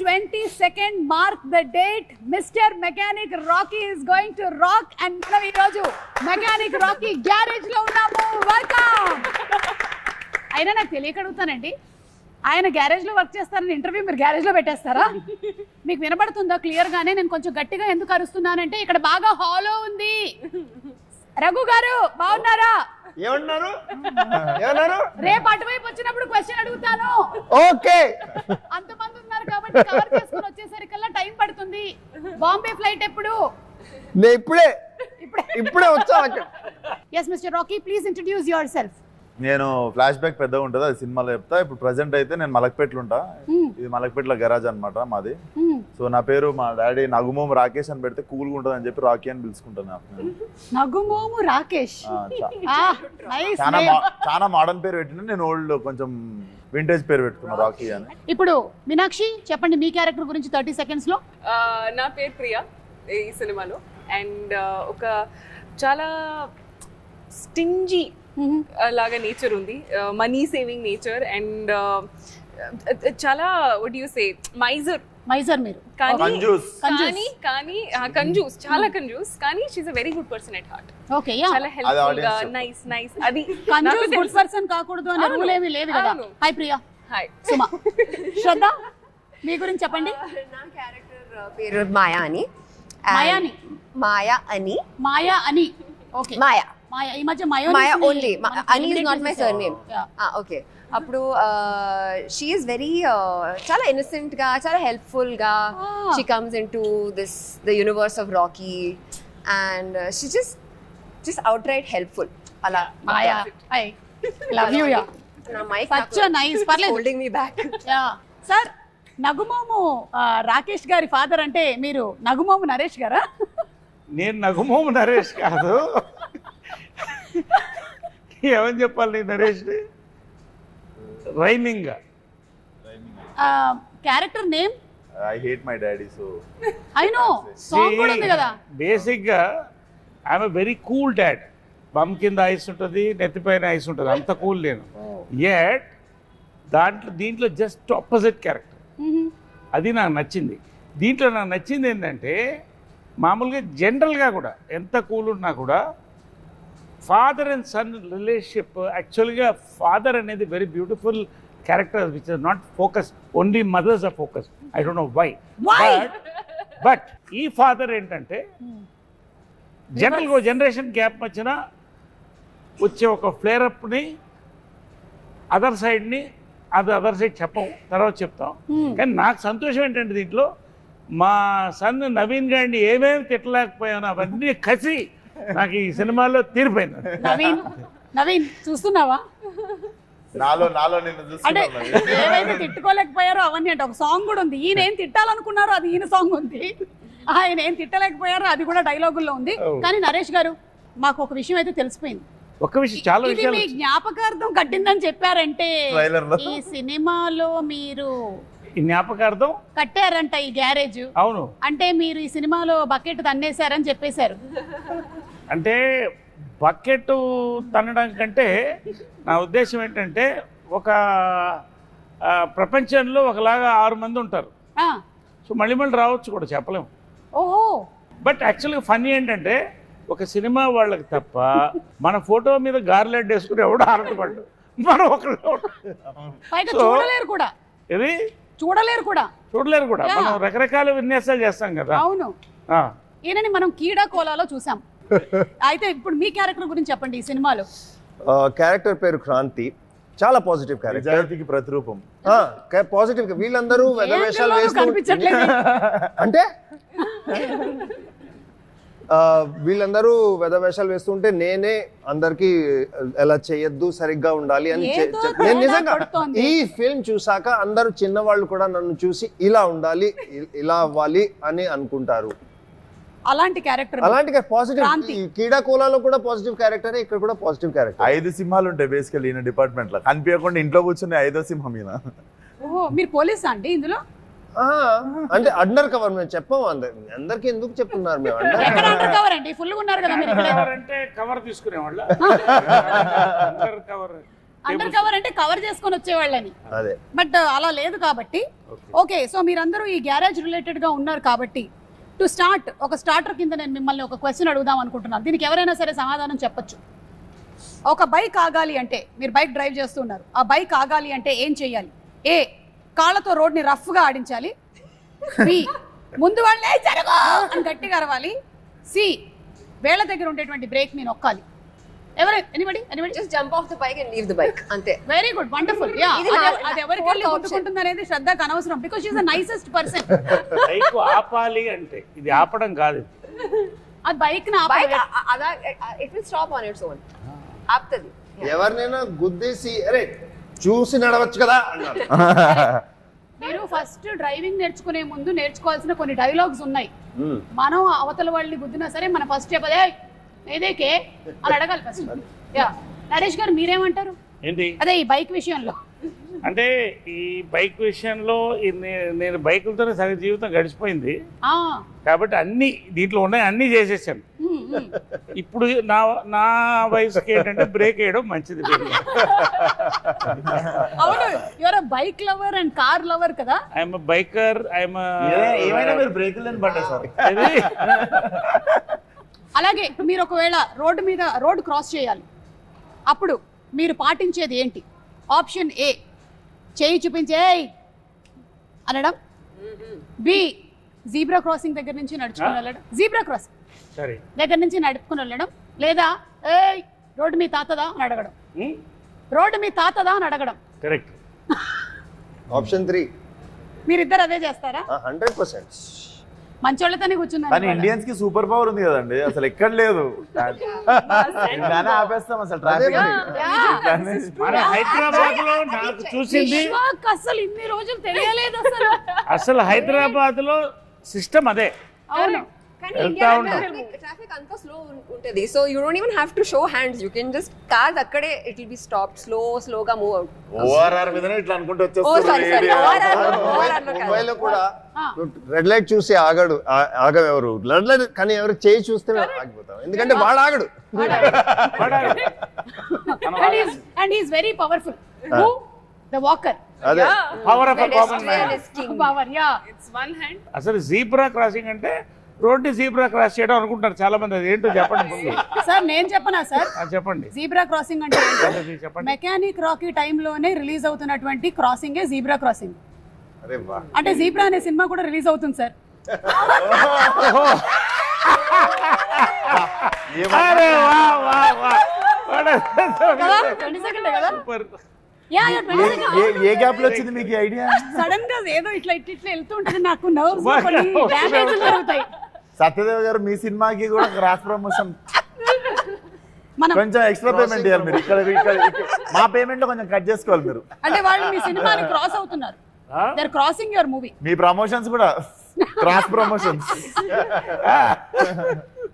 22nd mark the date. Mr. Mechanic Rocky is going to rock and మనం ఈరోజు mechanic Rocky garage లో ఉన్నాము. Welcome. అయినా నాకు తెలియక అడుగుతానండి, ఆయన గ్యారేజ్ లో వర్క్ చేస్తారని ఇంటర్వ్యూ మీరు గ్యారేజ్ లో పెట్టేస్తారా? మీకు వినబడుతుందా క్లియర్ గానే? నేను కొంచెం గట్టిగా ఎందుకు అరుస్తున్నానంటే ఇక్కడ బాగా హాలో ఉంది. రఘు గారు బాగున్నారా? ఏమన్నారు ఏమన్నారు? రేపు అటువైపు వచ్చినప్పుడు క్వశ్చన్ అడుగుతాను. ఓకే. అంతమంది ఉన్నారు కాబట్టి కవర్ చేసుకుని వచ్చేసరికల్లా టైం పడుతుంది. బాంబే ఫ్లైట్ ఎప్పుడు? నేను ఇప్పుడే వచ్చా. Yes mister Rocky, please introduce yourself. నేను ఫ్లాష్ బ్యాక్ పెద్దగా ఉంటుంది, అది సినిమాలో చెప్తా. ఇప్పుడు ప్రజెంట్ అయితే నేను మలక్పేటలో ఉంటా. ఇది మలక్పేటలో గరాజ్ అనమాట మాది. సో నా పేరు మా డాడీ నగుమోము రాకేష్ అని పెడితే కూల్గా ఉంటుంది అని చెప్పి రాకీ అని పిలుచుకుంటాను. నగుమోము రాకేష్ చాలా మోడర్న్ పేరు పెట్టిన, నేను ఓల్డ్ కొంచెం వింటేజ్ పేరు పెట్టుకున్నా రాకీ అని. ఇప్పుడు మీనాక్షి చెప్పండి మీ క్యారెక్టర్ గురించి 30 seconds లో. నా పేరు ప్రియా ఈ సినిమాలో. అండ్ ఒక చాలా స్టింజీ లాగా నేచర్ ఉంది, మనీ సేవింగ్ నేచర్. అండ్ చాలా వాట్ యు సే మైజర్ మీరు. కానీ కంజూస్, చాలా కంజూస్. కానీ she's a very good person at heart. Okay, yeah, చాలా హెల్ప్ఫుల్ గా నైస్. అది కంజూస్ గుడ్ పర్సన్ కాకూడదు అనే రూల్ ఏమీ లేదు కదా. హాయ్ ప్రియా. హాయ్ సుమా. శ్రద్ధ మీ గురించి చెప్పండి. నా క్యారెక్టర్ పేరు మాయా అని. మాయా అని. ఓకే, మాయా. ఈ మధ్య మాయా ఓన్లీ. అని is not my surname. Okay. అప్పుడు షీ ఈస్ వెరీ చాలా ఇన్నోసెంట్ గా, చాలా హెల్ప్ఫుల్ గా she comes in to the universe of Rocky. And she just outright helpful. అలా Maya. I love you. Yeah, నా మైక్ సచ్ నైస్. పర్లేదు, holding me back. Yeah sir. నగుమోము Rakesh గారి father అంటే మీరు నగుమోము నరేష్ గారా? నేను నగుమోము నరేష్ కాదు. ఏమని చెప్పాలి Naresh? Rhyming character name I hate my daddy. So I know song కూడా ఉంది కదా. బేసిక్గా I'm very cool dad. Bum కింద ఐస్ ఉంటుంది, నెత్తిపైన ఐస్ ఉంటుంది, అంత కూల్ నేను. యట్ దీంట్లో జస్ట్ ఆపోజిట్ క్యారెక్టర్. అది నాకు నచ్చింది. దీంట్లో నాకు నచ్చింది ఏంటంటే మామూలుగా జనరల్గా కూడా ఎంత కూల్ ఉన్నా కూడా ఫాదర్ అండ్ సన్ రిలేషన్షిప్, యాక్చువల్గా ఫాదర్ అనేది very beautiful character which is not focus, only mothers are focus. I don't know why. But ఈ ఫాదర్ ఏంటంటే జనరల్గా జనరేషన్ గ్యాప్ మధ్యన వచ్చే ఒక ఫ్లేరప్ని అదర్ సైడ్ చెప్పం, తర్వాత చెప్తాం. కానీ నాకు సంతోషం ఏంటంటే దీంట్లో మా సన్ నవీన్ గారిని ఏమేమి తిట్టలేకపోయాను అవన్నీ కసి నాకు ఈ సినిమాలో తీరిపోయింది. నవీన్ చూస్తున్నావా? నాలో నేను అంటే చూస్తున్నాను. ఏవైతే తిట్టుకోలేకపోయారో అవన్నీ అంటే ఒక సాంగ్ కూడా ఉంది. ఈయన ఏం తిట్టాలనుకున్నారో అది ఈయన సాంగ్ ఉంది, ఆయన ఏం తిట్టలేకపోయారో అది కూడా డైలాగుల్లో ఉంది. కానీ నరేష్ గారు, మాకు ఒక విషయం అయితే తెలిసిపోయింది. ఒక విషయం, చాలా విషయాలు మీ జ్ఞాపకార్థం కట్టిందని చెప్పారంటే ఈ సినిమాలో మీరు ఈ జ్ఞాపకార్థం కట్టారంట ఈ గ్యారేజ్. అవును, అంటే మీరు ఈ సినిమాలో బకెట్ తన్నేశారని చెప్పేశారు. అంటే బకెట్ తన్నడం కంటే నా ఉద్దేశం ఏంటంటే ఒక ప్రపంచంలో ఒకలాగా 6 మంది ఉంటారు. సో మళ్ళీ రావచ్చు కూడా చెప్పలేము. ఓహో. బట్ యాక్చువల్గా ఫన్నీ ఏంటంటే ఒక సినిమా వాళ్ళకి తప్ప మన ఫోటో మీద గార్లెడ్ వేసుకుని ఎవడో ఆరటపడ్డు, మనం ఒకళ్ళు చూడలేరు కూడా. ఇది చూడలేరు కూడా. మనం రకరకాల విన్యాసాలు చేస్తాం కదా. అవును. ఈయనని మనం కీడా కోలాలో చూసాం. అయితే ఇప్పుడు మీ క్యారెక్టర్ గురించి చెప్పండి. ఈ సినిమాలో క్యారెక్టర్ పేరు క్రాంతి. చాలా పాజిటివ్ క్యారెక్టర్, నిజాయితీకి ప్రతిరూపం. పాజిటివ్. వీళ్ళందరూ వేషాలు వేస్తూ అంటే వీళ్ళందరూ వేషాలు వేస్తుంటే నేనే అందరికి ఎలా చేయొద్దు, సరిగ్గా ఉండాలి అని నేను నిజంగా ఈ ఫిల్మ్ చూసాక అందరూ చిన్నవాళ్ళు కూడా నన్ను చూసి ఇలా ఉండాలి, ఇలా అవ్వాలి అని అనుకుంటారు. అలాంటి క్యారెక్టర్, అలాంటి పాజిటివ్. కీడా కోలాలో కూడా పాజిటివ్ క్యారెక్టర్, ఇక్కడ కూడా పాజిటివ్ క్యారెక్టర్. 5 సింహాలు ఉంటాయి బేసికల్లీ ఈయన డిపార్ట్మెంట్ లో. కనిపించకుండా ఇంట్లో కూర్చుని 5వ సింహం ఈయన. ఓహో, మీరు పోలీసా అండి ఇందులో? అంటే అండర్ కవర్. మేము చెప్పాము అందరికి ఎందుకు చెప్తున్నారు? మేము అండర్ కవర్ అండి, ఫుల్ గా ఉన్నారు కదా మీరు. అంటే కవర్ తీసుకునేవాళ్ళ. అండర్ కవర్ అంటే కవర్ చేసుకొని వచ్చేవాళ్ళని, అదే బట్ అలా లేదు కాబట్టి. ఓకే, సో మీరందరూ ఈ గ్యారేజ్ రిలేటెడ్ గా ఉన్నారు కాబట్టి టు స్టార్ట్ ఒక స్టార్టర్ కింద నేను మిమ్మల్ని ఒక క్వశ్చన్ అడుగుదాం అనుకుంటున్నాను. దీనికి ఎవరైనా సరే సమాధానం చెప్పొచ్చు. ఒక బైక్ ఆగాలి అంటే, మీరు బైక్ డ్రైవ్ చేస్తున్నారు, ఆ బైక్ ఆగాలి అంటే ఏం చెయ్యాలి? ఏ, కాళ్ళతో రోడ్ని రఫ్గా ఆడించాలి. బి, ముందు వాళ్ళే జరగో అని గట్టిగా అరవాలి. సి, వేళ్ళ దగ్గర ఉండేటువంటి బ్రేక్ ని నొక్కాలి. Anybody just jump off the bike and leave the bike అంతే. Very good, wonderful. యా, ఇది అది ఎవరికి వెళ్ళి కొట్టుకుంటుంది అనేది శ్రద్ధకు అనవసరం, because she is the nicest person. Bike ఆపాలి అంటే ఇది ఆపడం కాదు, అది బైక్ ని బైక్ అదా it will stop on its own. ఆపుతది. ఎవరినైనా గుద్దేసి అరే చూసి నడవచ్చు కదా అన్నారు. మీరు ఫస్ట్ డ్రైవింగ్ నేర్చుకునే ముందు నేర్చుకోవాల్సిన కొన్ని డైలాగ్స్ ఉన్నాయి. మనం అవతల వాళ్ళని గుద్దినా సరే మన ఫస్ట్ చెప్పదే ఏదేకే అని అడగాలి ఫస్ట్. యా, నరేష్ గారు మీరేమంటారు? ఏంటి అదే ఈ బైక్ విషయంలో. అంటే ఈ బైక్ విషయంలో నేను బైకులతోనే సగం జీవితం గడిచిపోయింది కాబట్టి అన్ని దీంట్లో ఉన్నాయి, అన్ని చేసేసాను. ఇప్పుడు నా వయసుకి ఏంటంటే బ్రేక్ వేయడం మంచిది. అవును, your bike lover and car lover కదా. ఐఎమ్ బైకర్, ఐఎమ్ ఏమైనా మీరు బ్రేకులు పడ్డా సార్. అలాగే మీరు ఒకవేళ రోడ్డు క్రాస్ చేయాలి, అప్పుడు మీరు పాటించేది ఏంటి? ఆప్షన్ ఏ, చేయి చూపించే అనడం. బి, జీబ్రా క్రాసింగ్ దగ్గర నుంచి నడుచుకుని వెళ్ళడం, జీబ్రా క్రాసింగ్ దగ్గర నుంచి నడుపుకుని వెళ్ళడం. లేదా ఏయ్ రోడ్డు మీ తాతదా అని అడగడం. రోడ్డు మీ తాతదా అని అడగడం. కరెక్ట్. ఆప్షన్ 3 మీరిద్దరు అదే చేస్తారా? 100%. మంచోళ్ళతోనే కూర్చున్నారు. కానీ ఇండియన్స్ కి సూపర్ పవర్ ఉంది కదండి, అసలు ఎక్కడ లేదు. ఆపేస్తాం అసలు ట్రాఫిక్. మన హైదరాబాద్ లో నాకు చూసింది అసలు ఇన్ని రోజులు తెలియలేదు అసలు హైదరాబాద్ లో సిస్టమ్ అదే. అవును, కానీ ఇండియా ట్రాఫిక్ అంతా స్లో ఉంటది. So you don't even have to show hands, you can just cars అక్కడే ఇట్ విల్ బి స్టాప్డ్, స్లోగా మూవ్ అవుట్. ఓఆర్ఆర్ మీదనే ఇట్లా అనుకుంటూ ముంబైలో కూడా రెడ్ లైట్ చూసి ఆగవెవరు, రెడ్ లైట్ కానీ ఎవరు చేయి చూస్తే ఆగిపోతాం, ఎందుకంటే వాడు ఆగడు. And he is very powerful. The walker. అదే power of common man. Power, yeah. It's one hand. అసలు జీబ్రా క్రాసింగ్ అంటే రోడ్డు జీబ్రా క్రాస్ చేయడం అనుకుంటారు చాలా మంది. అది ఏంటో చెప్పండి సార్. నేను చెప్పనా సార్? చెప్పండి. జీబ్రా క్రాసింగ్ అంటే చెప్పండి. మెకానిక్ రాకీ టైంలోనే రిలీజ్ అవుతున్నటువంటి క్రాసింగే జీబ్రా క్రాసింగ్. అరే వా, అంటే జీబ్రా అనే సినిమా కూడా రిలీజ్ అవుతుంది సార్. అరే వా వా వా. కదా 20 సెకండ్ కదా. ఏ గ్యాప్ లో వచ్చింది మీకు ఐడియా? సడన్ గా ఏదో ఇట్లా వెళ్తూ ఉంటుంది, నాకు నర్వ్స్ డ్యామేజ్ జరుగుతాయి. సత్యదేవ్ గారు మీ సినిమాకి కూడా క్రాస్ ప్రమోషన్ కొంచెం ఎక్స్ట్రా పేమెంట్ చేయాలి మీరు. ఇక్కడ మా పేమెంట్ లో కొంచెం కట్ చేసుకోవాలి మీరు. అంటే వాళ్ళు మీ సినిమాని క్రాస్ అవుతున్నారు, they are crossing your movie. మీ ప్రమోషన్స్ కూడా cross promotions.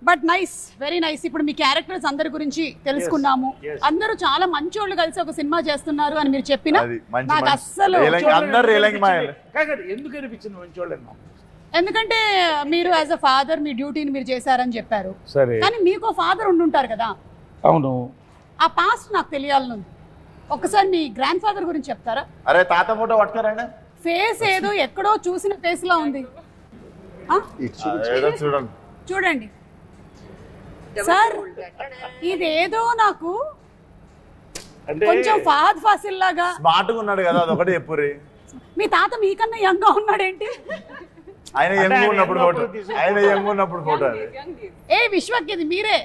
But nice, very nice. ఇప్పుడు మీ క్యారెక్టర్స్ అందరి గురించి తెలుసుకున్నాము. అందరూ చాలా మంచోళ్ళు కలిసి ఒక సినిమా చేస్తున్నారు అని మీరు చెప్పినా నాకు అస్సలు ఎందుకు అనిపించింది మంచోళ్ళని? ఎందుకంటే మీరు యాజ్ అ ఫాదర్ మీ డ్యూటీని మీరు చేశారని చెప్పారు. సరే, కానీ మీకు ఫాదర్ ఉండుంటారు కదా. అవును. ఆ పాస్ట్ నాకు తెలియాలనుంది. ఒకసారి మీ గ్రాండ్ ఫాదర్ గురించి చెప్తారా? అరే తాత ఫోటో పట్టుకోరండి. ఫేస్ ఏదో ఎక్కడో చూసిన ఫేస్ లా ఉంది. చూడండి చూడండి సార్, ఇదేదో నాకు కొంచెం ఫహద్ ఫాసిల్ లాగా. స్మార్ట్ గా ఉన్నాడు కదా, అదొకటి చెప్పుర్రి. మీ తాత మీకన్నా యంగ్ గా ఉన్నాడేంటి? ఆయన యంగ్ ఉన్నప్పుడు ఫోటో, ఆయన యంగ్ ఉన్నప్పుడు ఫోటో. ఏ విశ్వక్, ఇది మీరే.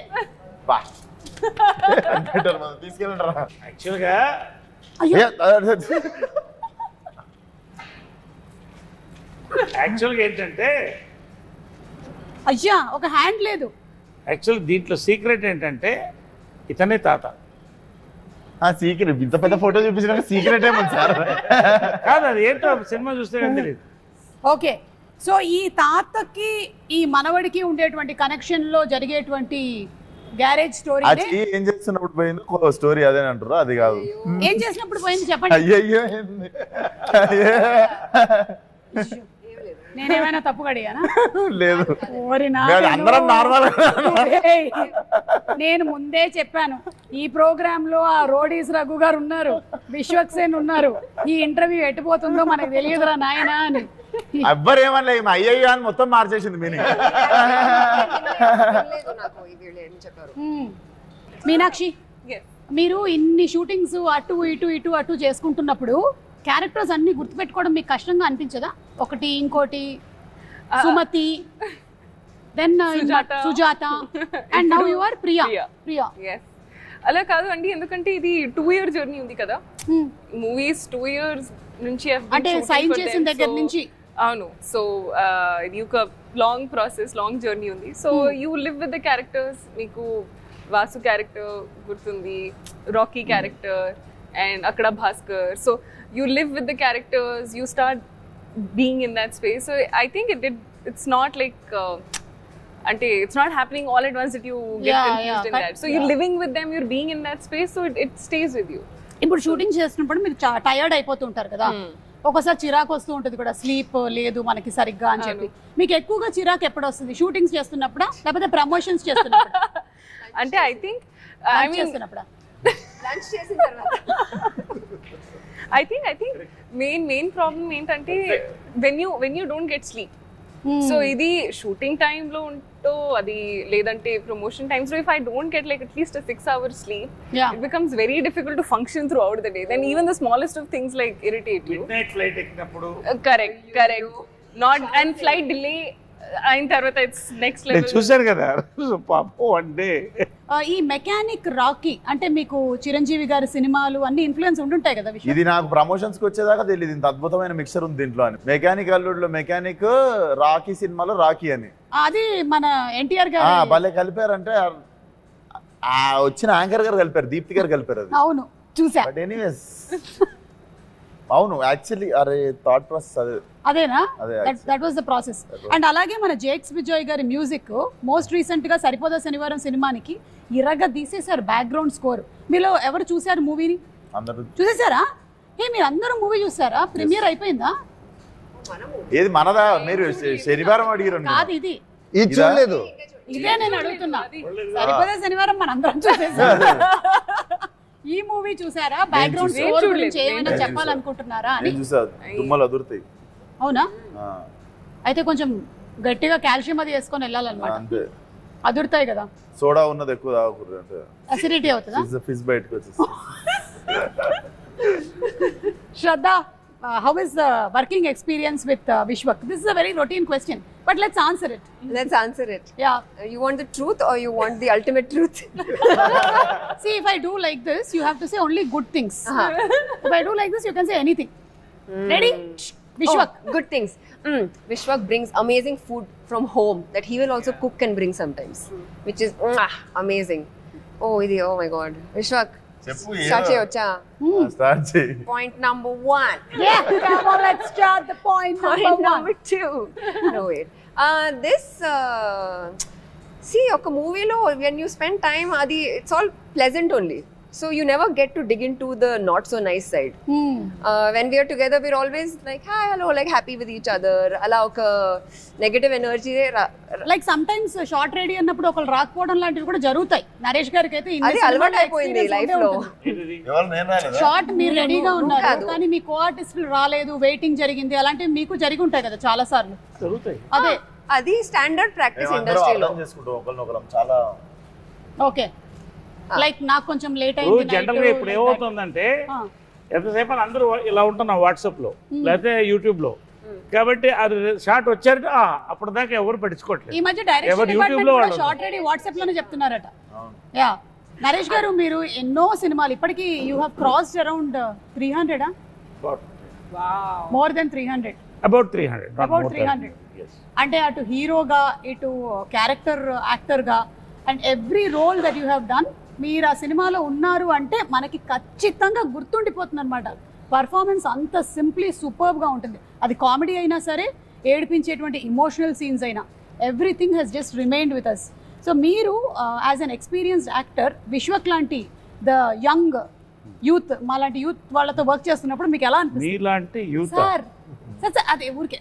తీసుకెళ్ళండి. యాక్చువల్గా ఏంటంటే అయ్యా ఒక హ్యాండ్ లేదు. యాక్చువల్ దీంట్లో సీక్రెట్ ఏంటంటే ఇతనే తాత. సీక్రెట్ ఇంత పెద్ద ఫోటో చూపించిన సీక్రెట్ ఏమన్నా సార్? కాదు, అది ఏంటో సినిమా చూస్తే కానీ తెలియదు. ఓకే, సో ఈ తాతకి ఈ మనవడికి ఉండేటువంటి కనెక్షన్ లో జరిగేటువంటి గ్యారేజ్ స్టోరీ. ఏం చేస్తున్నప్పుడు పోయింది స్టోరీ అదే అంటారు, అది కాదు. ఏం చేసినప్పుడు పోయింది చెప్పండి. అయ్యో నేనేమైనా తప్పు కడిగానా? లేదు ఓరి మేము అందరం నార్మల్. ఏయ్, నేను ముందే చెప్పాను ఈ ప్రోగ్రామ్ లో ఆ రోడీస్ రఘు గారు ఉన్నారు, విశ్వక్సేన్ ఉన్నారు, ఈ ఇంటర్వ్యూ ఎట్టుపోతుందో మనకు తెలియదురా నాయనా అని. ఎవ్వరు ఏమన్నా అయ్యయ్యో అని మొత్తం మార్చేసింది మీనింగ్. నాకు ఇది ఏం చెప్పారు. మీనాక్షి, Yes. మీరు ఇన్ని షూటింగ్స్ అటు ఇటు అటు చేసుకుంటున్నప్పుడు క్యారెక్టర్స్ అన్ని గుర్తుపెట్టుకోవడం మీకు కష్టంగా అనిపించదా? ఒకటి ఇంకోటి Sumathi, then Sujatha, and now you are Priya. Yes. అలా కాదు అండి, ఎందుకంటే ఇది 2 year జర్నీ ఉంది కదా. మూవీస్ 2 years నుంచి అంటే సైన్ చేసిన దగ్గర నుంచి. అవును. సో ఇది ఒక లాంగ్ ప్రాసెస్, లాంగ్ జర్నీ ఉంది. So you live with the characters. మీకు వాసు క్యారెక్టర్ గుర్తుంది, రాకీ క్యారెక్టర్, అండ్ అక్కడ Bhaskar. So you live with the characters, you start being in that space. So I think it's not like అంటే it's not happening all at once that you get confused in that. So you're living with them, you're being in that space, so it stays with you. ఇప్పుడు shooting చేస్తున్నప్పుడు మీరు tired అయిపోతుంటారు కదా, ఒక్కోసారి చిరాకు వస్తూ ఉంటుంది కూడా, స్లీప్ లేదు మనకి సరిగ్గా అని చెప్పి. మీకు ఎక్కువగా చిరాకు ఎప్పుడు వస్తుంది? షూటింగ్స్ చేస్తున్నప్పుడా లేకపోతే ప్రమోషన్స్ చేస్తున్నప్పుడు? అంటే ఐ థింక్ చేస్తున్నప్పుడా? లంచ్ చేసిన తర్వాత ఐ థింక్ మెయిన్ ప్రాబ్లం ఏంటంటే when you don't get sleep. So ఇది షూటింగ్ టైమ్ లో ఉంటో అది, లేదంటే ప్రమోషన్ టైమ్స్ లో if I don't get like at least a 6 hours sleep, it becomes very difficult to function throughout the day. Then even the smallest of things like irritate you. Midnight flight ఎక్కినప్పుడు. Correct. Not and flight delay అయిన తర్వాత it's next level. నేను చూశాను కదా పాపం one day. ఈ mechanic Rocky అంటే మీకు చిరంజీవి గారి సినిమాలు అన్ని ఇన్ఫ్లుయెన్స్ ఉంటుంటాయి కదా విషయం. ఇది నాకు ప్రమోషన్స్ కి వచ్చేదాకా తెలియదు ఇంత అద్భుతమైన మిక్సర్ ఉంది దీంట్లో అని. మెకానిక్ అల్లుడులో మెకానిక్, రాకీ సినిమాలో రాకీ అని. అది మన ఎన్టీఆర్ గారు భలే కలిపారంటే వచ్చిన యాంకర్ గారు కలిపారు, దీప్తి గారు కలిపారు అది. అవును చూసా. బట్ ఎనీవేస్ అవును యాక్చువల్లీ అరే థాట్ ప్రాసెస్ అదేనా? అదే that was the process. And అలాగే మన జేక్స్ విజయ్ గారి మ్యూజిక్ మోస్ట్ రీసెంట్ గా సరిపోదా శనివారం సినిమానికి ఇరగ తీసేశారు బ్యాక్గ్రౌండ్ స్కోర్. మీలో ఎవరు చూసారు మూవీని? అందరూ చూసేసారా? మీరు అందరూ మూవీ చూసారా? ప్రీమియర్ అయిపోయిందా? ఏది మనదా? మీరు శనివారం అడిగారు కాదు, ఇది చూడలేదు. ఇదే నేను అడుగుతున్నా. సరిపోదా శనివారం మనందరం చూసేసారు. ఈ మూవీ చూసారా? బ్యాక్గ్రౌండ్ స్కోర్ గురించి ఏమైనా చెప్పాలనుకుంటున్నారా అని? చూసా, తుమ్మలు అదురుతాయి. అవునా? అయితే కొంచెం గట్టిగా కాల్షియం అది వేసుకొని వెళ్ళాలన్నమాట. అంతే, అదురుతాయి కదా. సోడా ఉన్నది ఎక్కువ తాగకూడదు అంటే అసిడిటీ అవుతుందా? ఫిష్ బయటకు వచ్చేసి. శ్రద్ధ, how is the working experience with Vishwak? This is a very routine question, but let's answer it. Let's answer it. Yeah. You want the truth or you want the ultimate truth? See, if I do like this, you have to say only good things. If I do like this, you can say anything. Ready? Vishwak. Oh, good things. Vishwak brings amazing food from home that he will also cook and bring sometimes, which is amazing. Oh my God. Vishwak, చెప్పు start cheyocha. Start చేయి. Point number 1. Yeah, come on, let's start the point number 2. No, wait. This, see, oka movie lo, when you spend time, it's all pleasant only. So you never get to dig into the not so nice side. When we are together, we're always like, hi, hello, like happy with each other. Ala oka negative energy. Like sometimes short ready అన్నప్పుడు ఒకళ్ళు రాకపోవడం లాంటివి కూడా జరుగుతాయి. నరేష్ గారికి అయితే అది అలవాటు అయిపోయింది లైఫ్ లో. ఎవరు నేను రాలేదా? షార్ట్ మీరు రెడీగా ఉన్నారు కానీ మీ కో-ఆర్టిస్టులు రాలేదు, వెయిటింగ్ జరిగింది, అలాంటివి మీకు జరిగి ఉంటాయి కదా చాలా సార్లు. జరుగుతాయి. అదే అది స్టాండర్డ్ ప్రాక్టీస్ మేమందరం ఇండస్ట్రీలో. అర్థం చేసుకుంటాం ఒకరినొకరం చాలా. ఓకే, లైక్ నాకు కొంచెం లేట్ ఇప్పుడు అయింది. జనరల్ గా ఇప్పుడు ఏమవుతుందంటే ఎంతసేపు అని అందరూ ఇలా ఉంటున్నాం వాట్సాప్ లో లేకపోతే యూట్యూబ్ లో, కాబట్టి అది షార్ట్ వచ్చారంటే అప్పుడు దాకా ఎవరు పట్టించుకోవట్లేదు. ఈ మధ్య డైరెక్షన్ డిపార్ట్మెంట్ కూడా షార్ట్ రెడీ వాట్సాప్ లోనే చెప్తున్నారట. యా, నరేష్ గారు మీరు ఎన్నో సినిమాలు ఇప్పటికి you have crossed around 300. More than 300. About 300. అంటే అటు హీరోగా ఇటు క్యారెక్టర్ యాక్టర్గా and every role that you have done, మీరు ఆ సినిమాలో ఉన్నారు అంటే మనకి ఖచ్చితంగా గుర్తుండిపోతుంది అనమాట. పర్ఫార్మెన్స్ అంత సింప్లీ సూపర్బ్గా ఉంటుంది. అది కామెడీ అయినా సరే, ఏడిపించేటువంటి ఇమోషనల్ సీన్స్ అయినా, everything he's just remained with us. So మీరు as an experienced actor Vishwak లాంటి ద యంగ్ యూత్, మాలాంటి యూత్ వాళ్ళతో వర్క్ చేస్తున్నప్పుడు మీకు ఎలా అనిపిస్తుంది? మీలాంటి యూత్ సార్ అదే ఊరికే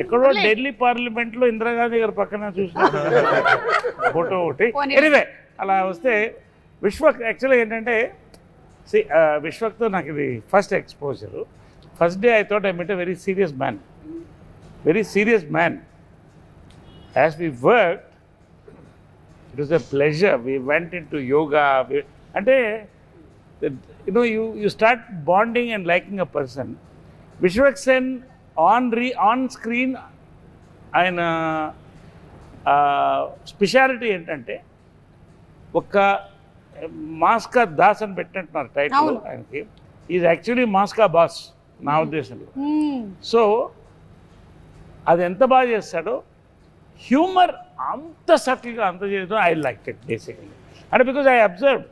ఎక్కడో ఢిల్లీ పార్లమెంట్లో ఇందిరాగాంధీ గారి పక్కన చూసిన ఫోటో ఒకటి. ఎనివే అలా వస్తే విశ్వక్ యాక్చువల్గా ఏంటంటే విశ్వక్తో నాకు ఇది first exposure. First day I thought I met a very serious man. As we work it was a pleasure. We went into yoga. అంటే you start bonding and liking a person. Vishwak Sen on screen ఆయన speciality ఏంటంటే ఒక మాస్కా దాస్ అని పెట్టినట్టున్నారు title ఆయనకి. Is actually మాస్కా boss నా ఉద్దేశంలో. So అది ఎంత బాగా చేస్తాడో, హ్యూమర్ అంత సటిల్గా అంత చేయడం ఐ లైక్ ఇట్ బేసికలీ. అంటే because I observe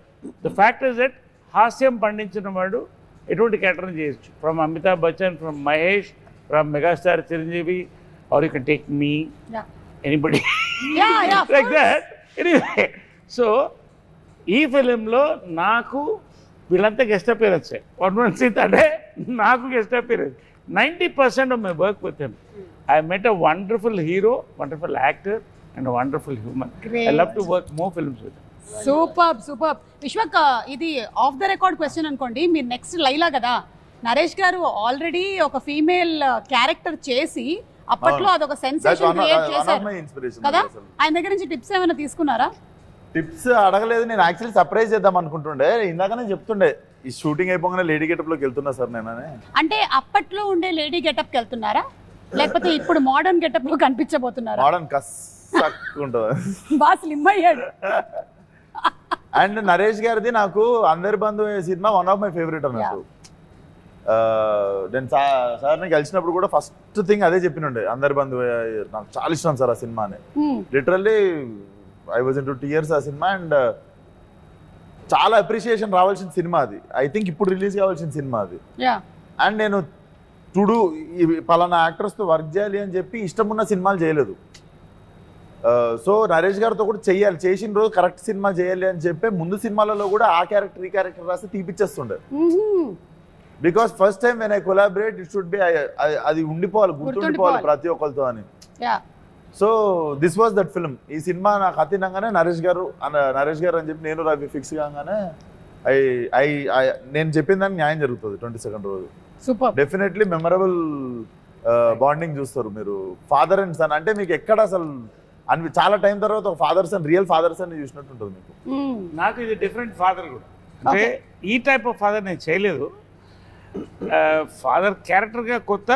the fact is that హాస్యం పండించిన వాడు ఎటువంటి క్యారెక్టర్ని చేయొచ్చు. From Amitabh Bachchan, from Mahesh, from megastar Chiranjeevi, or you can take me anybody like that. Anyway, so ఈ ఫిలింలో నాకు వీళ్ళంతా గెస్ట్ అపియరెన్స్. అంటే నాకు guest appearance 90% of my work with him. I met a wonderful hero, wonderful actor and a wonderful human. Great. I love to work more films with him. Super. Vishwak, ఇది of the record question అనుకోండి. మీరు next Laila కదా, నరేష్ గారు already ఒక female character చేసి అప్పట్లో అదొక sensation create చేశారు కదా. ఆయన దగ్గర నుంచి టిప్స్ ఏమైనా తీసుకున్నారా? టిప్స్ అడగలేదు. నేను యాక్చువల్లీ సర్ప్రైజ్ చేద్దాం అనుకుంటుండే. ఇందాకనే చెప్తుండే ఈ షూటింగ్ అయిపోగానే లేడీ గెటప్ లోకి వెళ్తున్నా సార్ నేను. అంటే అప్పట్లో ఉండే లేడీ గెటప్ కి వెళ్తున్నారా, లేకపోతే ఇప్పుడు మోడర్న్ గెటప్ లో కనిపించబోతున్నారా? మోడర్న్ కస్సక్కుంటుంది, బాగా స్లిమ్ అయ్యాడు. అండ్ నరేష్ గారిది నాకు అందరి బంధు సినిమా వన్ ఆఫ్ మై ఫేవరెట్ అన్నట్టు. నేను సార్ని కలిసినప్పుడు కూడా ఫస్ట్ థింగ్ అదే చెప్పినుండే, అందరి బంధు నాకు చాలా ఇష్టం సార్ ఆ సినిమా అని. Literally I was into tears ఆ సినిమా. అండ్ చాలా అప్రిషియేషన్ రావాల్సిన సినిమా అది. ఐ థింక్ ఇప్పుడు రిలీజ్ కావాల్సిన సినిమా అది. అండ్ నేను టుడు పలానా యాక్టర్స్తో వర్క్ చేయాలి అని చెప్పి ఇష్టం ఉన్న సినిమాలు చేయలేదు. సో నరేష్ గారితో కూడా చెయ్యాలి, చేసిన రోజు కరెక్ట్ సినిమా చేయాలి అని చెప్పి ముందు సినిమాలలో కూడా ఆ క్యారెక్టర్ ఈ క్యారెక్టర్ రాస్తే తీపిచ్చేస్తుండే. Because first time when I collaborate it should be, అది ఉండిపోవాలి, గుర్తుండిపోవాలి ప్రతి ఒక్కరితో అని. So this was that film. ఈ సినిమా నాకు అతినంగానే నరేష్ గారు అని చెప్పి నేను రవి ఫిక్స్ కాగానే నేను చెప్పిన దానికి న్యాయం జరుగుతుంది 22nd రోజు. డెఫినెట్లీ మెమరబుల్ బాండింగ్ చూస్తారు మీరు. ఫాదర్ అండ్ సన్ అంటే మీకు ఎక్కడ అసలు చాలా టైం తర్వాత ఒక ఫాదర్స్ అండ్ రియల్ ఫాదర్స్ అని చూసినట్టు ఉంటుంది మీకు. నాకు ఇది డిఫరెంట్ ఫాదర్ కూడా. అంటే ఈ టైప్ ఆఫ్ ఫాదర్ నేను చేయలేదు. ఫాదర్ క్యారెక్టర్గా కొత్త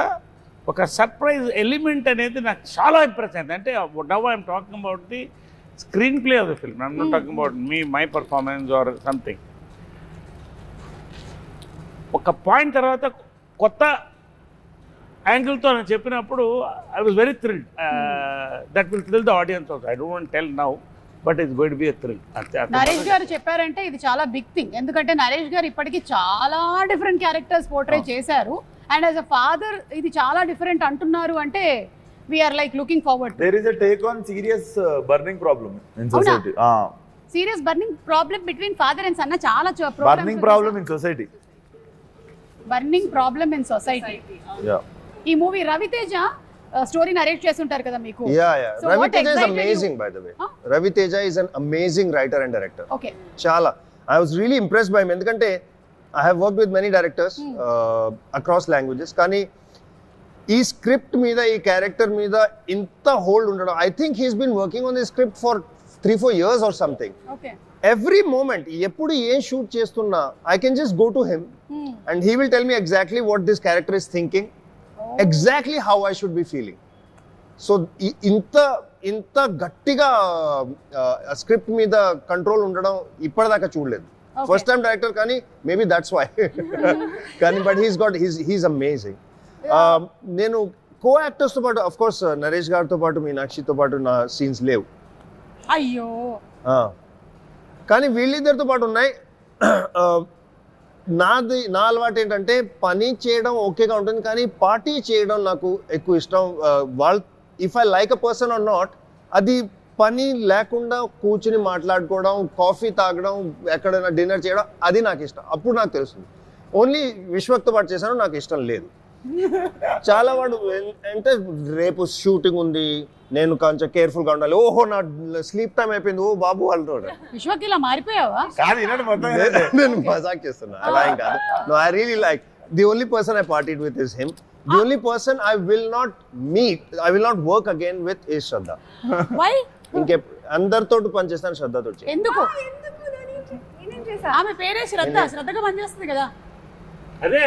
ఒక సర్ప్రైజ్ ఎలిమెంట్ అనేది నాకు చాలా ఇంప్రెస్ అయింది. అంటే now I'm talking about the screen play of the film, I'm not talking about my performance or something. ఒక పాయింట్ తర్వాత కొత్త యాంగిల్తో నేను చెప్పినప్పుడు I was very thrilled. That will thrill the audience also. I don't want tell now, but it's going to be a thrill. Naresh గారు చెప్పారంటే ఇది చాలా big thing. ఎందుకంటే నరేష్ గారు ఇప్పటికీ చాలా డిఫరెంట్ క్యారెక్టర్స్ పోర్ట్రే చేశారు. అండ్ యాజ్ అ ఫాదర్ ఇది చాలా డిఫరెంట్ అంటున్నారు అంటే we're like looking forward. There is a take on serious burning problem in society. Serious burning problem between father and son. చాలా burning problem in society. Burning problem in society. ఈ movie Ravi Teja story narrate చేస్తుంటారు కదా మీకు. Raviteja is amazing by the way. Raviteja is an amazing writer and director. Okay. చాలా I was really impressed by him ఎందుకంటే I have worked with many directors across languages, కానీ ఈ script మీద ఈ క్యారెక్టర్ మీద ఇంత హోల్డ్ ఉండడం, I think he's been working on this script for 3-4 years or something. Okay. Every moment ఎప్పుడు ఏం షూట్ చేస్తున్నా I can just go to him and he will tell me exactly what this character is thinking, exactly how I should be feeling. So ఇంత గట్టిగా script మీద control ఉండడం ఇప్పటిదాకా చూడలేదు. First time director కానీ మేబీ దట్స్ వై. కానీ but he's amazing. నేను కో యాక్టర్స్తో పాటు అఫ్ కోర్స్ నరేష్ గారితో పాటు మీనాక్షితో పాటు నా సీన్స్ లేవు. అయ్యో. కానీ వీళ్ళిద్దరితో పాటు ఉన్నాయి. నా అలవాటు ఏంటంటే పని చేయడం ఓకేగా ఉంటుంది, కానీ పార్టీ చేయడం నాకు ఎక్కువ ఇష్టం. If I like a person are not, అది పని లేకుండా కూర్చుని మాట్లాడుకోవడం, కాఫీ తాగడం, ఎక్కడైనా డిన్నర్ చేయడం, అది నాకు ఇష్టం. అప్పుడు నాకు తెలుస్తుంది. ఓన్లీ విశ్వక్తో పాటు చేశాను, నాకు ఇష్టం లేదు. చాలా వాడు అంటే రేపు షూటింగ్ ఉంది, నేను కొంచెం కేర్ఫుల్ గా ఉండాలి. ఓహో నా స్లీప్ టైం అయిపోయింది, ఓ బాబు వాళ్ళు. విశ్వకి ఇలా మారిపోయావా? కాదు వినండి మొత్తం నేను మజాక్ చేస్తున్నా, అలా ఏం కాదు. No, I really like the only person I partied with is him. The only person I will not meet, I will not work again with is Shraddha. Why? ఇంకే అందరితో పనిచేస్తాను, శ్రద్ధతో చేయను. ఎందుకు? ఆమె పేరే శ్రద్ధ, శ్రద్ధగా పనిచేస్తుంది కదా. అదే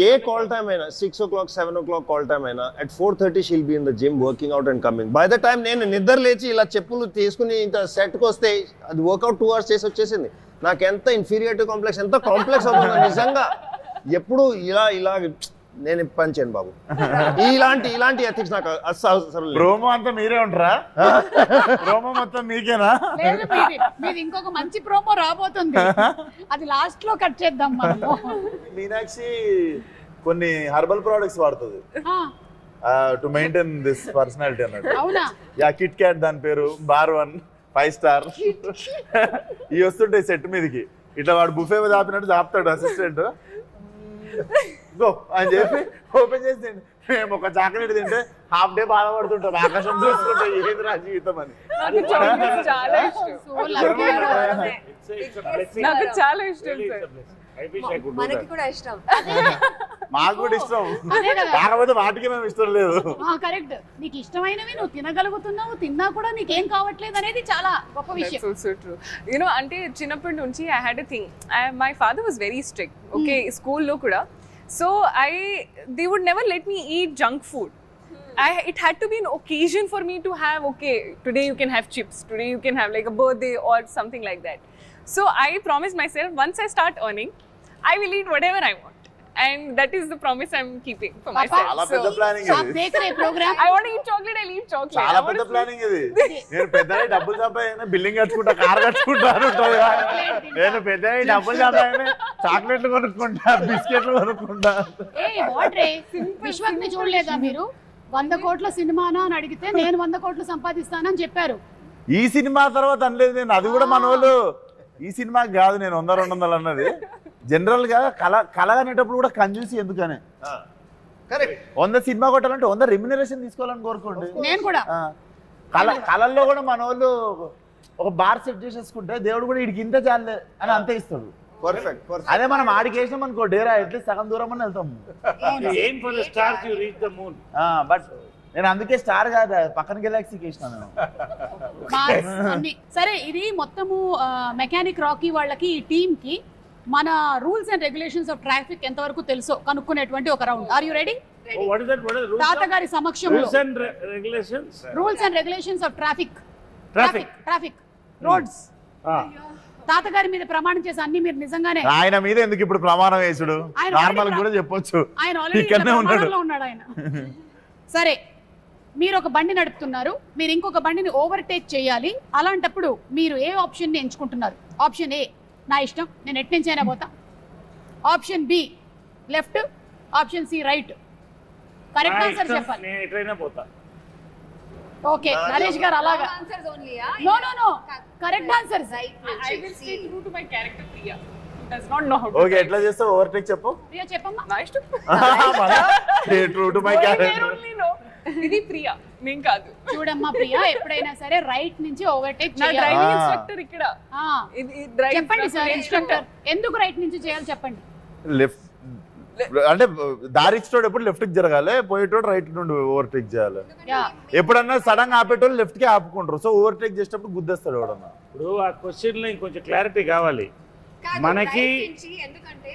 ఏ కాల్ టైమ్ అయినా 6 o'clock 7 o'clock కాల్ టైమ్ అయినా at 4:30 she'll be in the gym working out and coming. By the time నేను నిద్ర లేచి ఇలా చెప్పులు తీసుకుని ఇంత సెట్కి వస్తే అది వర్కౌట్ 2 hours చేసి వచ్చేసింది. నాకు ఎంత ఇన్ఫీరియారిటీ కాంప్లెక్స్, ఎంత కాంప్లెక్స్ అవుతుంది నిజంగా. ఎప్పుడు ఇలా నేను పని చేయను బాబు. ఇలాంటి ఎథిక్స్ నాకు అసలు. ప్రోమో అంతా మీరే ఉంటారా? ప్రోమో మొత్తం మీకేనా? లేదు, మీది ఇంకొక మంచి ప్రోమో రాబోతుంది, అది లాస్ట్ లో కట్ చేద్దాం మనము. మీనాక్షి కొన్ని హెర్బల్ ప్రొడక్ట్స్ వాడుతుంది టు మెయింటైన్ దిస్ పర్సనాలిటీ అన్నట్టు. అవునా? యా, కిట్ క్యాట్ దాని పేరు, బార్ 1 5 star. ఇవి వస్తుంటాయి సెట్ మీదకి, ఇట్లా వాడు బుఫే మీద ఆపినట్టు ఆపుతాడు అసిస్టెంట్. గో అని చెప్పి ఓపెన్ చేసి మేము ఒక చాక్లెట్ తింటే హాఫ్ డే బాధపడుతుంటాం, ఆకాశం చూసుకుంటే ఏది రా జీవితం అని. చాలా ఇష్టం, నాకు చాలా ఇష్టం సార్. మనకి కూడా ఇష్టం, మాకు కూడా ఇష్టం, కాకపోతే వాటికి మేము ఇష్టం లేదు. కరెక్ట్, నీకు ఇష్టమైనవి నువ్వు తినగలుగుతున్నావు, తిన్నా కూడా నీకేం కావట్లేదు అనేది చాలా గొప్ప విషయం. That's also true. You know, అంటే చిన్నప్పటి నుంచి I had a thing. My father was very strict. Okay, స్కూల్లో కూడా. So they would never let me eat junk food. It had to be an occasion for me to have, okay, today you can have chips, today you can have like a birthday or something like that. So I promised myself, once I start earning, I will eat whatever I want. And that is the promise I'm keeping for myself. చాలా పెద్ద planning ఇది. I want to eat chocolate, I'll eat chocolate. చాలా పెద్ద planning ఇది. నేను పెద్దగా డబ్బులు సంపాదన బిల్డింగ్ కట్టుకుంటా, కార్ కట్టుకుంటా ఉంటుంది. నేను పెద్దగా డబ్బులు సంపాదన చాక్లెట్లు కొనుక్కుంటా, బిస్కెట్లు కొనుక్కుంటా. విశ్వక్ని చూడలేదా మీరు? 100 కోట్ల సినిమానా అని అడిగితే నేను 100 కోట్లు సంపాదిస్తానని చెప్పారు. ఈ సినిమా తర్వాత అనలేదు నేను, అది కూడా మన వాళ్ళు ఈ సినిమాకి కాదు నేను 100-200 అన్నది. జనరల్ గా కళ అనేటప్పుడు కూడా కంజూసి ఎందుకనే. కరెక్ట్, 100 సినిమా కొట్టాలంటే 100 రెమ్యునరేషన్ తీసుకోవాలని కోరుకోండి. నేను కూడా కళల్లో కూడా మన వాళ్ళు ఒక బార్ సెట్ చేసేసుకుంటే దేవుడు కూడా వీడికి ఇంత చాలే అని అంతే ఇస్తాడు. పర్ఫెక్ట్. అదే మనం ఆడికి వేసినాం అనుకో డేరా అట్లీస్ట్ సగం దూరం అని వెళ్తాము. aim for the stars, you reach the moon. But నేను అందుకే స్టార్ కాదు, పక్కన గెలాక్సీకి వేసినా నేను. సరే, ఇది మొత్తము మెకానిక్ రాకీ వాళ్ళకి, ఈ టీమ్ కి మన rules and regulations of traffic ఎంతవరకు తెలుసో కనుక్కునేటువంటి ఒక రౌండ్. Are you ready? Oh, what is that? What is the rules? తాతగారి సమక్షంలో Rules and regulations. Rules and regulations of traffic roads. తాతగారి మీద ప్రమాణం చేసి అన్ని మీరు నిజంగానే. ఆయన మీద ఎందుకు ఇప్పుడు ప్రమాణం వేసుడు, నార్మల్ కూడా చెప్పొచ్చు. ఆయన ఆల్రెడీ ప్రమాణంలో ఉన్నాడు ఆయన. సరే, మీరు ఒక బండి నడుపుతున్నారు, మీరు ఇంకొక బండిని ఓవర్టేక్ చేయాలి. అలాంటప్పుడు మీరు ఏ ఆప్షన్ ని ఎంచుకుంటున్నారు? ఆప్షన్ ఏ, నా ఇష్టం, నేను ఎటు నుంచి అయినా పోతా. Option B, left. Option C, right. Correct answer చెప్పాలి. నేను ఎట్లయినా పోతా. ఓకే, నరేష్ గారు అలాగా. No, correct answer. I will stay true to my character, Priya. Who does not know how to. Okay, ఎట్లా చేస్తావు? ఓవర్టేక్ చెప్పు. ప్రియా చెప్పమ్మా. నా ఇష్టం. True to my character. ఇది ప్రియా, నేను కాదు. చూడమ్మా ప్రియా, ఎప్పుడైనా సరే రైట్ నుంచి ఓవర్టేక్ నా చేయాలి. డ్రైవింగ్ ఇన్స్ట్రక్టర్ ఇక్కడ. చెప్పండి సార్, ఇన్స్ట్రక్టర్ ఎందుకు రైట్ నుంచి చేయాలి చెప్పండి. లెఫ్ట్ అంటే దారి ఇచ్చేటోడు ఎప్పుడు లెఫ్ట్ కి జరగాలి, పోయేటోడు రైట్ నుండి ఓవర్టేక్ చేయాలి. ఎప్పుడన్నా సడన్ గా ఆపేటోళ్ళు లెఫ్ట్ కి ఆపుకుంటారు, సో ఓవర్టేక్ చేసేటప్పుడు గుద్దేస్తాడు ఎవడన్నా. ఇప్పుడు ఆ క్వశ్చన్ లో ఇంకొంచెం క్లారిటీ కావాలి మనకి. ఎందుకంటే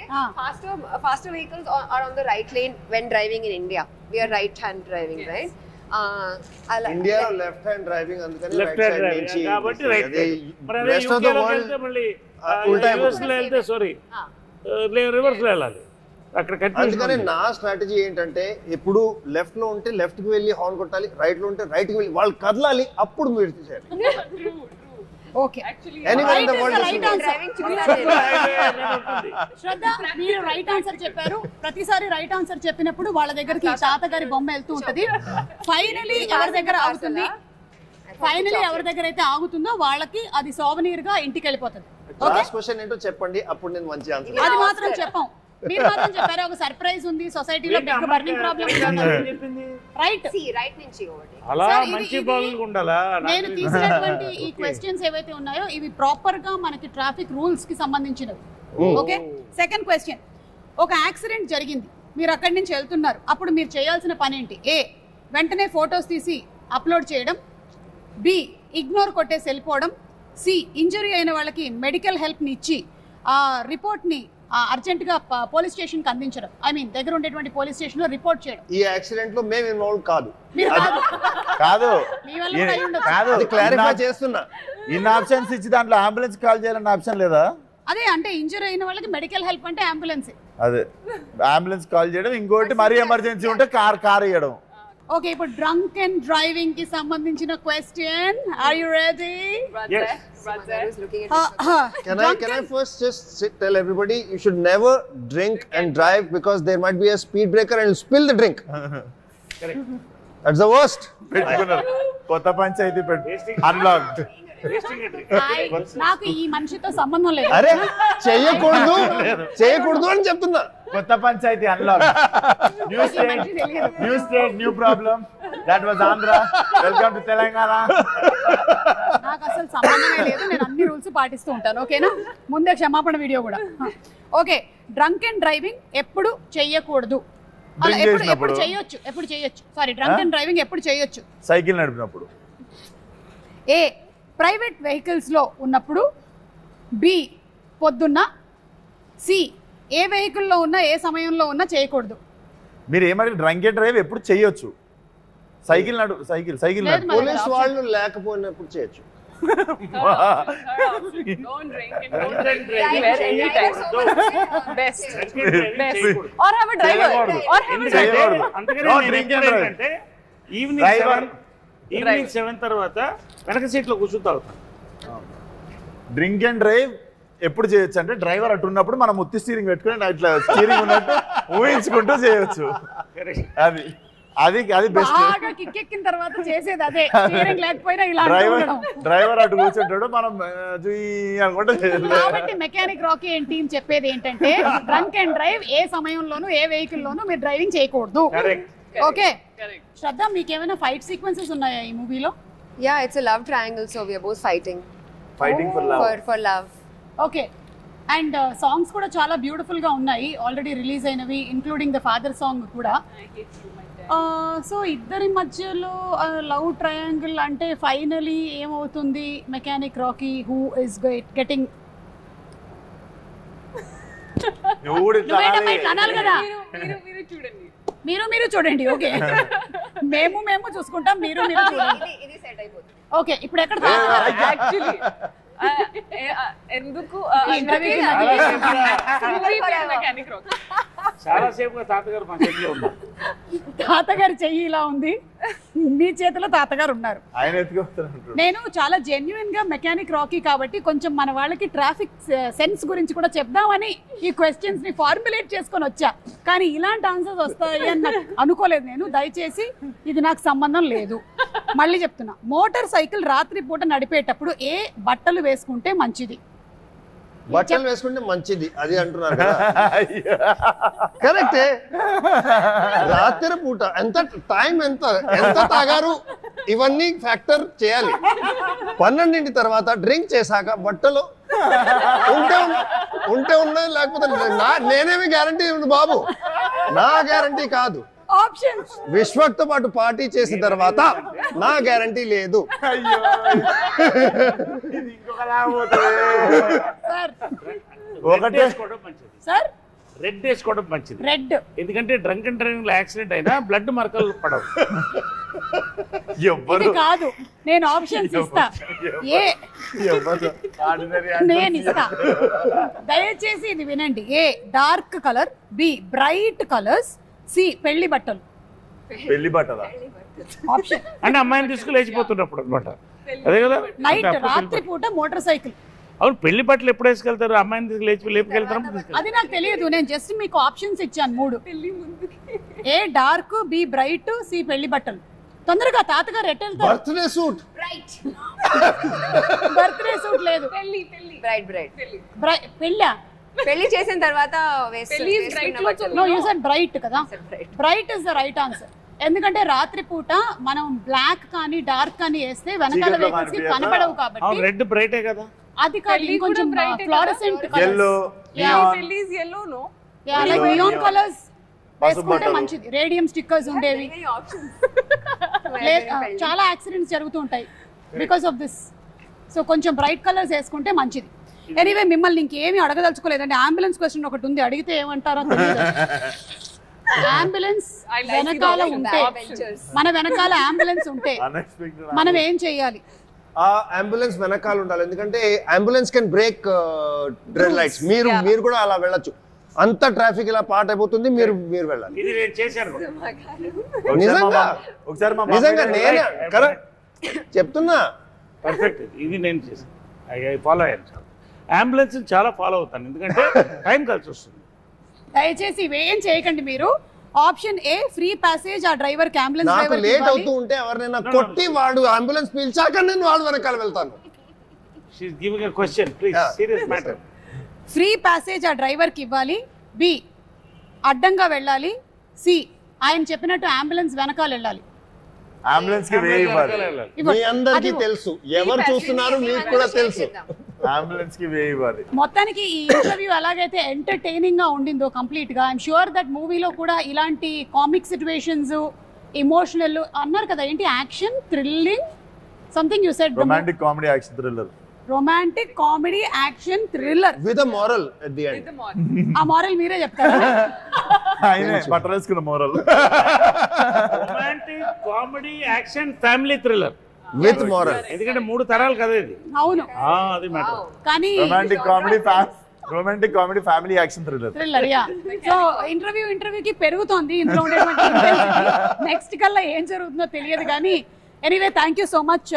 faster vehicles are on the right lane when driving in India. We are right hand driving, right? ఇండియాలో లెఫ్ట్ హ్యాండ్ డ్రైవింగ్, అందుకని లెఫ్ట్ హ్యాండ్ డ్రైవింగ్ కాబట్టి రైట్. మరి అదే యూకే లో వెళ్తే మళ్ళీ యూఎస్ లో వెళ్తే సారీ రివర్స్ లో వెళ్ళాలి. అక్కడ అందుకని నా స్ట్రాటజీ ఏంటంటే ఎప్పుడు లెఫ్ట్ లో ఉంటే లెఫ్ట్ కి వెళ్ళి హార్న్ కొట్టాలి, రైట్ లో ఉంటే రైట్ కి వెళ్ళి వాళ్ళు కదలాలి, అప్పుడు మీరు చేయాలి. ఓకే, శ్రద్ధ మీరు రైట్ ఆన్సర్ చెప్పారు. ప్రతిసారి రైట్ ఆన్సర్ చెప్పినప్పుడు వాళ్ళ దగ్గరికి తాతగారి బొమ్మ వెళ్తూ ఉంటది. ఫైనలీ ఎవరి దగ్గర ఆగుతుంది, ఎవరి దగ్గర అయితే ఆగుతుందో వాళ్ళకి అది సోవనీర్ గా ఇంటికి వెళ్ళిపోతుంది. లాస్ట్ క్వశ్చన్ ఏంటో చెప్పండి, అప్పుడు నేను మంచి ఆన్సర్. అది మాత్రం చెప్పాం. మీరు మాత్రం చెప్పారు ఒక సర్ప్రైజ్ ఉంది సొసైటీలో బిగ్ బర్నింగ్ ప్రాబ్లం చెప్పింది రైట్ రైట్ నుంచి ఒకటి అలా Sir, ఇది- మంచి ఇది- బాగులు ఉండాలా నేను తీసినటువంటి ఈ క్వశ్చన్స్ ఏవైతే ఉన్నాయో ఇవి ప్రాపర్ గా మనకి ట్రాఫిక్ రూల్స్ కి సంబంధించినవి ఓకే సెకండ్ క్వశ్చన్ ఒక యాక్సిడెంట్ జరిగింది మీరు అక్కడి నుంచి వెళ్తున్నారు అప్పుడు మీరు చేయాల్సిన పని ఏంటి ఏ వెంటనే ఫొటోస్ తీసి అప్లోడ్ చేయడం బి ఇగ్నోర్ కొట్టేసి వెళ్ళిపోవడం సి ఇంజరీ అయిన వాళ్ళకి మెడికల్ హెల్ప్ని ఇచ్చి ఆ రిపోర్ట్ని అర్జెంటుగా పోలీస్ స్టేషన్కి అందించడం ఐ మీన్ దగ్గర ఉండేటువంటి పోలీస్ స్టేషన్లో రిపోర్ట్ చేయడం ఈ యాక్సిడెంట్ లో మేము ఇన్వాల్వ్ కాదు, మీరు కాదు. కాదు మీ వల్ల కూడా అయి ఉండొచ్చు. కాదు అది క్లారిఫై చేస్తున్నా. ఇన్ని ఆప్షన్స్ ఇచ్చి దాంట్లో అంబులెన్స్ కాల్ చేయాలన్న ఆప్షన్ లేదా? అదే అంటే ఇంజరీ అయిన వాళ్ళకి మెడికల్ హెల్ప్ అంటే అంబులెన్స్ అదే అంబులెన్స్ కాల్ చేయడం, ఇంకోటి మరీ ఎమర్జెన్సీ ఉంటే కార్ ఇవ్వడం. ఓకే ఇప్పుడు డ్రంక్ అండ్ డ్రైవింగ్ కి సంబంధించిన question are you ready Yes. is looking at Can I first just tell everybody you should never drink and drive because there might be a speed breaker and spill the drink. Correct. That's the worst. పెట్టుకున్నారు కొత్త panchayat unlocked. నాకు ఈ మనిషితో సంబంధం లేదు అరే చేయకూడదు అని చెప్తున్నా. కొత్త పంచాయతీ unlock. New state new problem. That was Andhra. Welcome to Telangana. నాకు అసలు సంబంధమే లేదు నేను అన్ని రూల్స్ పాటిస్తూ ఉంటాను ఓకేనా ముందే క్షమాపణ వీడియో కూడా ఓకే డ్రంక్ అండ్ డ్రైవింగ్ ఎప్పుడు చెయ్యకూడదు అలా Drink ఎప్పుడు చేసినప్పుడు. ఎప్పుడు చేయొచ్చు సారీ డ్రంక్ అండ్ డ్రైవింగ్ ఎప్పుడు చేయొచ్చు సైకిల్ నడిపినప్పుడు. ఏ ప్రైవేట్ వెహికల్స్ లో ఉన్నప్పుడు బి పొద్దున్న సి ఏ వెహికల్లో ఉన్నా ఏ సమయంలో ఉన్నా చేయకూడదు మీరు ఏమంటే డ్రంక్ అండ్ డ్రైవ్ ఎప్పుడు చెయ్యొచ్చు. సైకిల్ లేదు నడు మరి. పోలీస్ వాళ్ళు లేకపోయినప్పుడు చేయొచ్చు. Don't drink and don't drive anytime. Best. Or have a driver. Or have a driver. అందుకనే ఈవినింగ్ 7 తర్వాత వెనక సీట్లో కూర్చుని తాగుతాను. డ్రింక్ అండ్ డ్రైవ్ ఎప్పుడు చేయొచ్చు అంటే డ్రైవర్ అటు ఉన్నప్పుడు మనం ముత్తి స్టీరింగ్ పెట్టుకుని ఇట్లా స్టీరింగ్ ఉన్నట్టు ఊహించుకుంటూ చేయొచ్చు. అది బెస్ట్. బాగా కిక్కెక్కిన తర్వాత చేసేది అదే స్టీరింగ్ లేకపోయినా ఇలా డ్రైవర్ అటు కూర్చుంటాడు మనం అనుకుంటే కాబట్టి మెకానిక్ రాకీ అండ్ టీమ్ చెప్పేది ఏంటంటే డ్రంక్ అండ్ డ్రైవ్ ఏ సమయంలోనూ ఏ వెహికల్ లోనూ మీరు డ్రైవింగ్ చేయకూడదు ఓకే శ్రద్ధ మీకేమైనా ఫైట్ సీక్వెన్సెస్ ఉన్నాయా ఈ మూవీలో yeah, it's a love triangle, so we are both fighting for love. Okay and songs కూడా చాలా బ్యూటిఫుల్ గా ఉన్నాయి ఆల్రెడీ రిలీజ్ అయినవి ఇంక్లూడింగ్ ద ఫాదర్ సాంగ్ కూడా సో ఇద్దరి మధ్యలో లవ్ ట్రయాంగిల్ అంటే ఫైనలీ ఏమవుతుంది mechanic Rocky who is getting అనాలి కదా మీరు చూడండి. మీరు చూడండి ఓకే మేము చూసుకుంటాం మీరు చూడండి ఇది సెట్ అయిపోతుంది. ఓకే ఇప్పుడు ఎక్కడ Actually, ఎందుకు మెకానిక్ రాక్ చాలా సేపుగా తాతగారు మా చేతిలో ఉన్నారు. తాతగారి చెయ్యి ఇలా ఉంది మీ చేతిలో తాతగారు ఉన్నారు ఆయన ఎత్తుకొస్తారంటారు. నేను చాలా జెన్యున్ గా మెకానిక్ రాకీ కాబట్టి కొంచెం మన వాళ్ళకి ట్రాఫిక్ సెన్స్ గురించి కూడా చెప్దామని ఈ క్వశ్చన్స్ ని ఫార్ములేట్ చేసుకొని వచ్చా కానీ ఇలాంటి ఆన్సర్స్ వస్తాయి అని నాకు అనుకోలేదు నేను దయచేసి ఇది నాకు సంబంధం లేదు మళ్ళీ చెప్తున్నా మోటార్ సైకిల్ రాత్రి పూట నడిపేటప్పుడు ఏ బట్టలు వేసుకుంటే మంచిది బట్టలు వేసుకుంటే మంచిది అది అంటున్నారు కదా. కరెక్టే. రాత్రి పూట టైం ఎంత తాగారు ఇవన్నీ ఫ్యాక్టర్ చేయాలి. 12 తర్వాత డ్రింక్ చేశాక బట్టలు ఉంటే ఉన్నది లేకపోతే నేనేమి గ్యారంటీ బాబు నా గ్యారంటీ కాదు. ఆప్షన్స్ విశ్వక్తో పాటు పార్టీ చేసిన తర్వాత నా గ్యారంటీ లేదు. సార్ ఒకటి వేసుకోవడం మంచిది. సార్ రెడ్ వేసుకోవడం మంచిది. రెడ్ ఎందుకంటే డ్రంక్ అండ్ డ్రైవింగ్ లో యాక్సిడెంట్ అయినా బ్లడ్ మరకలు పడవు. ఇది కాదు నేను ఆప్షన్స్ ఇస్తా ఏ నేను ఇస్తా దయచేసి ఇది వినండి A dark colour B bright colours C పెళ్లి బట్టలు ఆప్షన్ అంటే అమ్మాయిని తీసుకుని లేచిపోతున్నప్పుడు అనమాట అదే కదా నైట్ అంటే అప్పుడు రాత్రి పూట మోటార్ సైకిల్ అవును పెళ్లి బట్టలు ఎప్పుడు వేసుకెళ్తారు అమ్మాయిని తీసుకు లేపుకెళ్తారు అది నాకు తెలియదు నేను జస్ట్ మీకు ఆప్షన్స్ ఇచ్చాను 3 ఏ డార్క్ బి బ్రైట్ సి పెళ్లి బట్టలు తొందరగా తాతగారు ఎట్ వెళ్తారు బర్త్డే సూట్ బర్త్డే సూట్ లేదు Bright. పెళ్ళా పెళ్లి చేసిన తర్వాత పెళ్లి is bright clothes no you said bright కదా, bright is the right answer. ఎందుకంటే రాత్రిపూట మనం బ్లాక్ కానీ డార్క్ కానీ వేస్తే వెనకాల వెహికల్స్ కి కనపడవు కాబట్టి. రెడ్ బ్రైటే కదా, అది కాదు ఇంకొంచెం ఫ్లోరసెంట్ yellow పెళ్లి is yellow, no? Like neon colours వేసుకుంటే మంచిది. రేడియం స్టిక్కర్స్ ఉండేవి. చాలా యాక్సిడెంట్స్ జరుగుతూ ఉంటాయి బికాస్ ఆఫ్ దిస్. సో కొంచెం బ్రైట్ కలర్స్ వేసుకుంటే మంచిది. ఎనీవే మిమ్మల్ని ఇంకేమీ అడగదలుచుకోలేదండి. అంబులెన్స్ క్వశ్చన్ ఒకటి ఉంది, అడిగితే ఏమంటారో తెలియదు. అంబులెన్స్ వెనకాల ఉంటే, మన వెనకాల అంబులెన్స్ ఉంటే మనం ఏం చెయ్యాలి? ఆ అంబులెన్స్ వెనకాల ఉండాలి, ఎందుకంటే ambulance can break red lights. మీరు కూడా అలా వెళ్ళొచ్చు. అంత ట్రాఫిక్ ఇలా పాట్ అయిపోతుంది, మీరు వెళ్ళాలి. ఇది నేను చేశాను. నిజంగా నేనే కరెక్ట్ చెప్తున్నా. పర్ఫెక్ట్, ఇది నేను చేశాను. ఫాలో అయ్యాను. చాలా అంబులెన్స్ చాలా ఫాలో అవుతాను, ఎందుకంటే టైం కలిసి వస్తుంది. దయచేసి ఇవేం చేయకండి మీరు. ఆప్షన్ ఏ ఫ్రీ ప్యాసేజ్ ఆ డ్రైవర్ కి, అంబులెన్స్ నాకు డ్రైవర్ లేట్ అవుతూ ఉంటే ఎవరినైనా కొట్టి వాడు అంబులెన్స్ పిలిచాక నేను వాడు వెనకాల వెళ్తాను. She is giving a question, please, serious matter. Free passage ఆ డ్రైవర్ కి ఇవ్వాలి. బి అడ్డంగా వెళ్ళాలి. సి ఆయన చెప్పినట్టు అంబులెన్స్ వెనకాల వెళ్ళాలి. అంబులెన్స్ కి వే ఇవ్వాలి. మీ అందరికీ తెలుసు, ఎవరు చూస్తున్నారు మీకు కూడా తెలుసు. అంబులెన్స్ కి వే ఇవ్వాలి. మొత్తానికి ఈ ఇంటర్వ్యూ ఎలాగైతే ఎంటర్టైనింగ్ గా ఉండిందో కంప్లీట్ గా, ఐఎమ్ షూర్ దట్ మూవీలో కూడా ఇలాంటి కామిక్ సిచ్యువేషన్స్, ఎమోషనల్ అన్నారు కదా, ఏంటి action, thrilling, something you said, romantic comedy action thriller. Romantic comedy action thriller with moral at the end. ఆ మోరల్ మీరే చెప్తారా? ఆయనే బట్టలు వేసుకున్న moral. Romantic comedy action family thriller with moral. ఎందుకంటే 3 తరాలు కదా ఇది. అవును, అది మ్యాటర్. కానీ romantic comedy family action thriller. Thriller yeah. So ఇంటర్వ్యూకి పెరుగుతోంది ఇంట్లో ఉండేటువంటి ఇంటెన్సిటీ. నెక్స్ట్ కల్లా ఏం జరుగుతుందో తెలియదు కానీ anyway thank you so much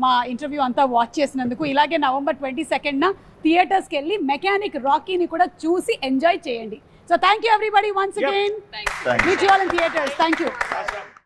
మా ఇంటర్వ్యూ అంతా వాచ్ చేసినందుకు. ఇలాగే November 22న థియేటర్స్కి వెళ్ళి మెకానిక్ రాకీని కూడా చూసి ఎంజాయ్ చేయండి. So thank you everybody once again. Meet you all in theatres. Thank you.